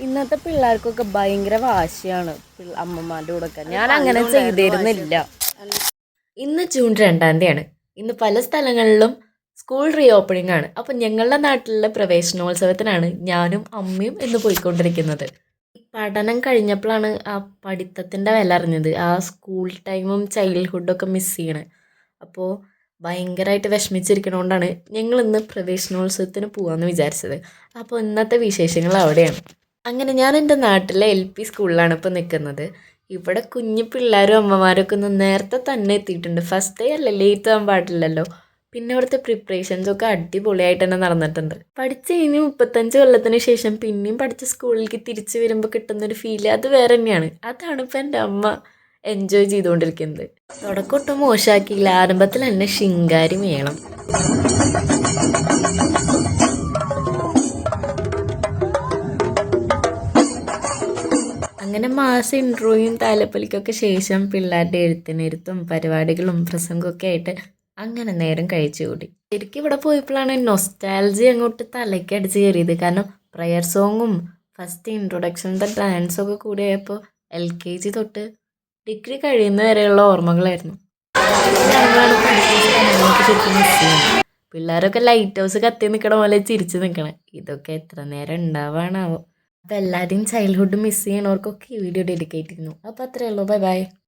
ഇന്നത്തെ പിള്ളേർക്കൊക്കെ ഭയങ്കര വാശിയാണ് അമ്മമാരുടെ കൂടെ. ഞാൻ അങ്ങനെ ചെയ്തിരുന്നില്ല. ഇന്ന് ജൂൺ 2-ാം തീയതിയാണ്. ഇന്ന് പല സ്ഥലങ്ങളിലും സ്കൂൾ റീ ഓപ്പണിംഗ് ആണ്. അപ്പം ഞങ്ങളുടെ നാട്ടിലെ പ്രവേശനോത്സവത്തിനാണ് ഞാനും അമ്മയും ഇന്ന് പോയിക്കൊണ്ടിരിക്കുന്നത്. പഠനം കഴിഞ്ഞപ്പോഴാണ് ആ പഠിത്തത്തിൻ്റെ വില അറിഞ്ഞത്. ആ സ്കൂൾ ടൈമും ചൈൽഡ്ഹുഡൊക്കെ മിസ് ചെയ്യണേ. അപ്പോൾ ഭയങ്കരമായിട്ട് വിഷമിച്ചിരിക്കണോണ്ടാണ് ഞങ്ങൾ ഇന്ന് പ്രവേശനോത്സവത്തിന് പോകാമെന്ന് വിചാരിച്ചത്. അപ്പോൾ ഇന്നത്തെ വിശേഷങ്ങൾ അവിടെയാണ്. അങ്ങനെ ഞാൻ എൻ്റെ നാട്ടിലെ LP സ്കൂളിലാണ് ഇപ്പോൾ നിൽക്കുന്നത്. ഇവിടെ കുഞ്ഞു പിള്ളേരും അമ്മമാരൊക്കെ ഒന്ന് നേരത്തെ തന്നെ എത്തിയിട്ടുണ്ട്. ഫസ്റ്റ് ഡേ അല്ലേ, ലേറ്റ് ആകാൻ പാടില്ലല്ലോ. പിന്നെ ഇവിടുത്തെ പ്രിപ്പറേഷൻസൊക്കെ അടിപൊളിയായിട്ട് തന്നെ നടന്നിട്ടുണ്ട്. പഠിച്ച് കഴിഞ്ഞ് 35 കൊല്ലത്തിന് ശേഷം പിന്നെയും പഠിച്ച സ്കൂളിലേക്ക് തിരിച്ചു വരുമ്പോൾ കിട്ടുന്നൊരു ഫീല് അത് വേറെ തന്നെയാണ്. അതാണ് ഇപ്പോൾ എൻ്റെ അമ്മ എൻജോയ് ചെയ്തുകൊണ്ടിരിക്കുന്നത്. തുടക്കമൊട്ടും മോശമാക്കിയില്ല. ആരംഭത്തിൽ തന്നെ ശിങ്കാരി മേളം. അങ്ങനെ മാസ ഇൻട്രോയും താലപ്പൊലിക്കൊക്കെ ശേഷം പിള്ളേരുടെ എഴുത്തിനിരുത്തും പരിപാടികളും പ്രസംഗമൊക്കെ ആയിട്ട് അങ്ങനെ നേരം കഴിച്ചു കൂടി. ശരിക്കും ഇവിടെ പോയപ്പോഴാണ് നൊസ്റ്റാൾജി അങ്ങോട്ട് തലയ്ക്ക് അടിച്ച് കയറിയത്. കാരണം പ്രയർ സോങ്ങും ഫസ്റ്റ് ഇൻട്രൊഡക്ഷൻ്റെ ഡാൻസൊക്കെ കൂടിയായപ്പോൾ LKG തൊട്ട് ഡിഗ്രി കഴിയുന്ന വരെയുള്ള ഓർമ്മകളായിരുന്നു. ശരിക്കും മിസ് ചെയ്യുന്നത്. പിള്ളേരൊക്കെ ലൈറ്റ് ഹൗസ് കത്തി നിൽക്കണ പോലെ ചിരിച്ച് നിൽക്കണേ. ഇതൊക്കെ എത്ര നേരം ഉണ്ടാവാണാവോ. അപ്പോൾ എല്ലാവരെയും ചൈൽഡ്ഹുഡ് മിസ് ചെയ്യണവർക്കൊക്കെ ഈ വീഡിയോ ഡെഡിക്കേറ്റ് ചെയ്യുന്നു. അപ്പോൾ അത്രയേ ഉള്ളൂ. Bye bye.